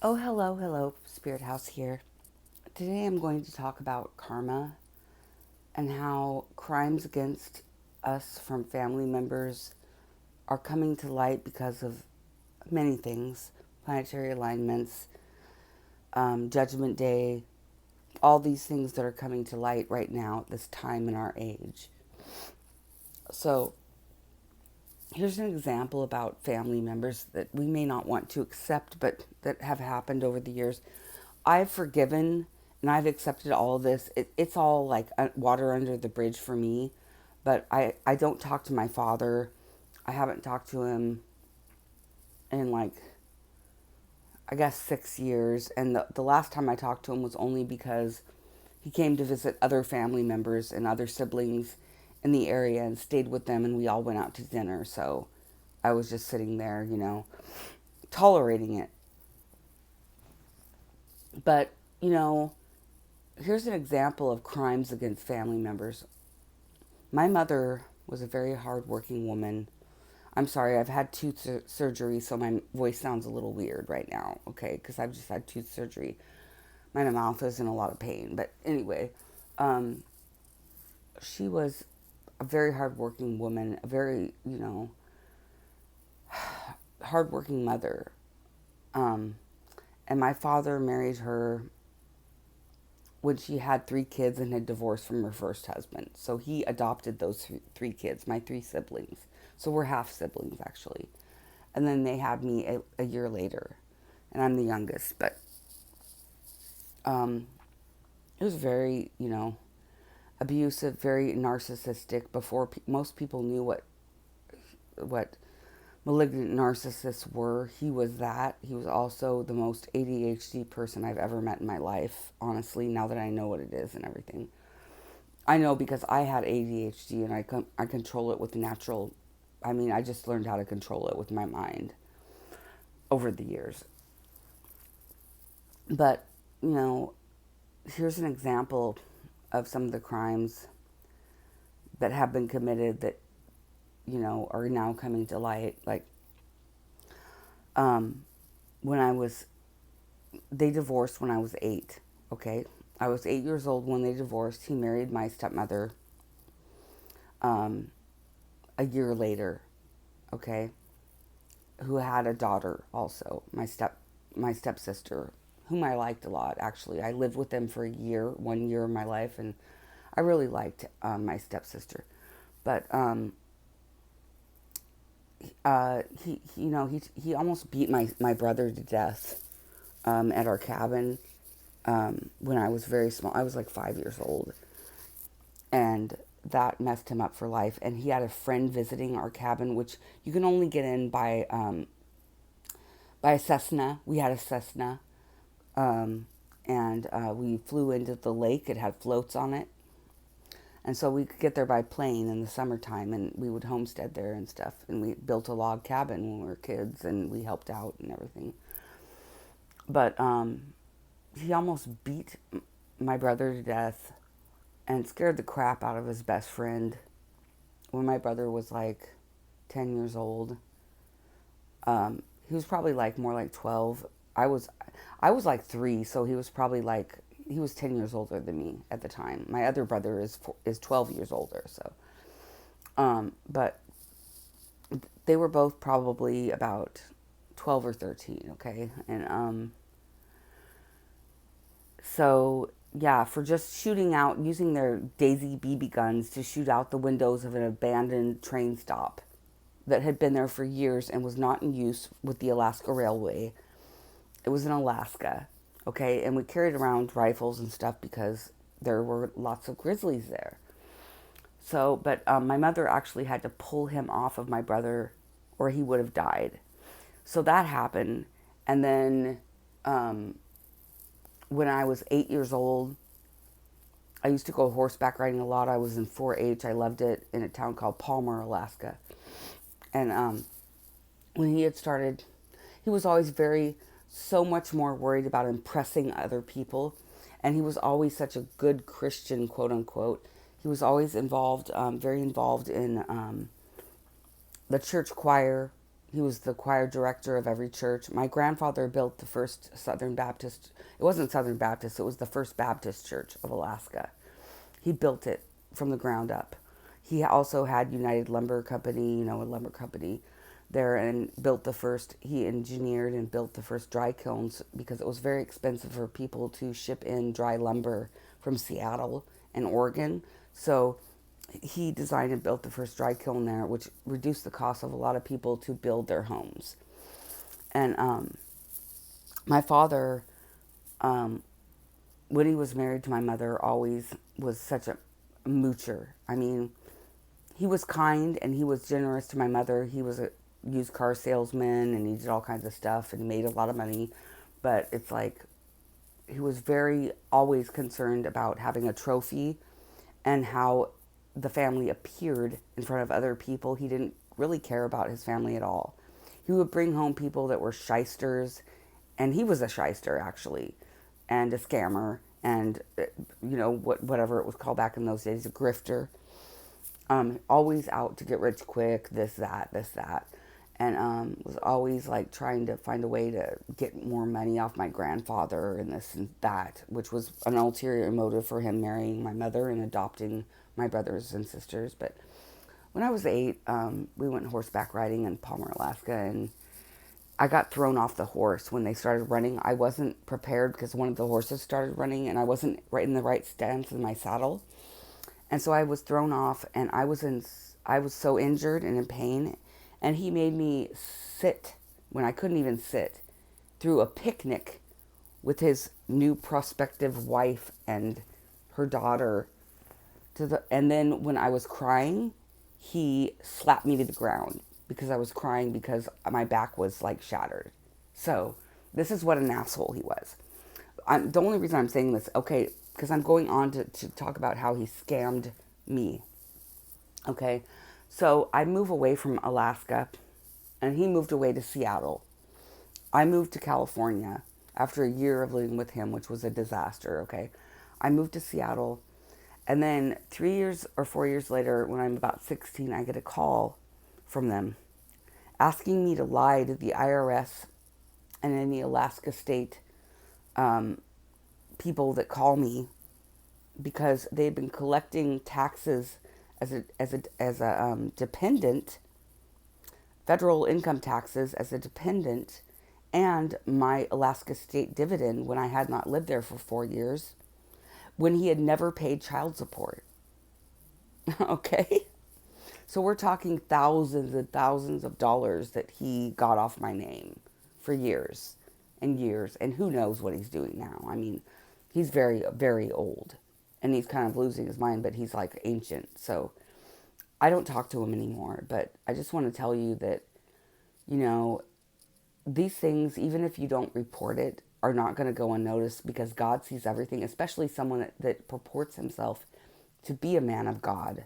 Oh, hello, Spirit House here. Today I'm going to talk about karma and how crimes against us from family members are coming to light because of many things: planetary alignments, Judgment Day, all these things that are coming to light right now at this time in our age. So, here's an example about family members that we may not want to accept, but that have happened over the years. I've forgiven and I've accepted all of this. It's all like water under the bridge for me. But I don't talk to my father. I haven't talked to him in like, I guess, 6 years. And the last time I talked to him was only because he came to visit other family members and other siblings in the area and stayed with them, and we all went out to dinner. So I was just sitting there, tolerating it. But, you know, here's an example of crimes against family members. My mother was a very hardworking woman. I'm sorry, I've had tooth surgery, so my voice sounds a little weird right now, okay? Because I've just had tooth surgery. My mouth is in a lot of pain. But anyway, um, she was a very hardworking woman, a very, hardworking mother. Um, and my father married her when she had 3 kids and had divorced from her first husband. So he adopted those 3 kids, my 3 siblings. So we're half siblings, actually. And then they had me a year later. And I'm the youngest. But um, it was very, abusive, very narcissistic before most people knew what malignant narcissists were. He was that. He was also the most ADHD person I've ever met in my life, honestly, now that I know what it is and everything. I know because I had ADHD and I control it with natural. I mean, I just learned how to control it with my mind over the years. But, you know, here's an example of some of the crimes that have been committed that, are now coming to light. Like, um, when they divorced when I was 8, okay? I was 8 years old when they divorced. He married my stepmother um, a year later, okay? Who had a daughter also, my stepsister, whom I liked a lot. Actually, I lived with them for a year, 1 year of my life, and I really liked my stepsister. But he almost beat my brother to death at our cabin when I was very small. I was like 5 years old, and that messed him up for life. And he had a friend visiting our cabin, which you can only get in by a Cessna. We had a Cessna, um, and we flew into the lake. It had floats on it, and so we could get there by plane in the summertime, and we would homestead there and stuff. And we built a log cabin when we were kids, and we helped out and everything. But he almost beat my brother to death and scared the crap out of his best friend when my brother was like 10 years old. He was probably like more like 12. I was like 3, so he was probably like he was 10 years older than me at the time. My other brother is 12 years older, so but they were both probably about 12 or 13, okay? And so yeah, for just shooting out using their Daisy BB guns to shoot out the windows of an abandoned train stop that had been there for years and was not in use with the Alaska Railway. It was in Alaska, okay? And we carried around rifles and stuff because there were lots of grizzlies there. So, but my mother actually had to pull him off of my brother or he would have died. So that happened. And then um, when I was 8 years old, I used to go horseback riding a lot. I was in 4-H. I loved it in a town called Palmer, Alaska. And when he had started, he was always so much more worried about impressing other people. And he was always such a good Christian, quote unquote. He was always involved, very involved in the church choir. He was the choir director of every church. My grandfather built the first Southern Baptist. It wasn't Southern Baptist, it was the first Baptist church of Alaska. He built it from the ground up. He also had United Lumber Company, a lumber company there, and built the first, he engineered and built the first dry kilns because it was very expensive for people to ship in dry lumber from Seattle and Oregon. So he designed and built the first dry kiln there, which reduced the cost of a lot of people to build their homes. And my father, um, when he was married to my mother, always was such a moocher. I mean, he was kind and he was generous to my mother. He was a used car salesman and he did all kinds of stuff and he made a lot of money. But it's like he was very always concerned about having a trophy and how the family appeared in front of other people. He didn't really care about his family at all. He would bring home people that were shysters, and he was a shyster actually, and a scammer, and whatever it was called back in those days, a grifter. Always out to get rich quick, this, that. And was always like trying to find a way to get more money off my grandfather and this and that, which was an ulterior motive for him marrying my mother and adopting my brothers and sisters. But when I was 8, we went horseback riding in Palmer, Alaska, and I got thrown off the horse when they started running. I wasn't prepared because one of the horses started running and I wasn't right in the right stance in my saddle. And so I was thrown off and I was so injured and in pain, and he made me sit when I couldn't even sit through a picnic with his new prospective wife and her daughter and then when I was crying, he slapped me to the ground because I was crying because my back was like shattered. So this is what an asshole he was. The only reason I'm saying this, okay, because I'm going on to talk about how he scammed me. Okay, so I move away from Alaska and he moved away to Seattle. I moved to California after a year of living with him, which was a disaster, okay? I moved to Seattle, and then 3 years or 4 years later, when I'm about 16, I get a call from them asking me to lie to the IRS and any Alaska state people that call me because they've been collecting taxes as a dependent, federal income taxes as a dependent, and my Alaska state dividend when I had not lived there for 4 years, when he had never paid child support. Okay? So we're talking thousands and thousands of dollars that he got off my name for years and years. And who knows what he's doing now. I mean, he's very, very old. And he's kind of losing his mind, but he's like ancient. So I don't talk to him anymore. But I just want to tell you that, these things, even if you don't report it, are not going to go unnoticed because God sees everything, especially someone that purports himself to be a man of God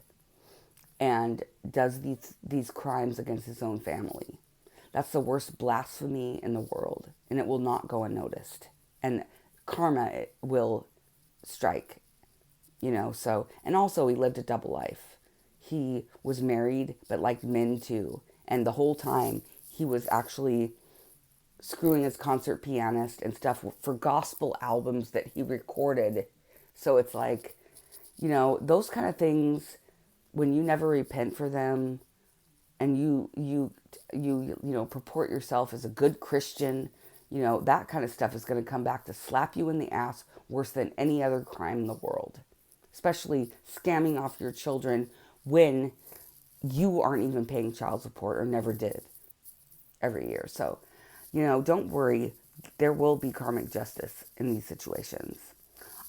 and does these crimes against his own family. That's the worst blasphemy in the world, and it will not go unnoticed. And karma will strike, so, and also he lived a double life. He was married, but liked men too. And the whole time he was actually screwing his concert pianist and stuff for gospel albums that he recorded. So it's like, those kind of things, when you never repent for them and you purport yourself as a good Christian, that kind of stuff is going to come back to slap you in the ass worse than any other crime in the world. Especially scamming off your children when you aren't even paying child support or never did every year. So, don't worry. There will be karmic justice in these situations.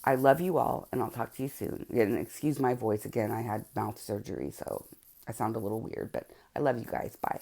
I love you all, and I'll talk to you soon. And excuse my voice again. I had mouth surgery, so I sound a little weird, but I love you guys. Bye.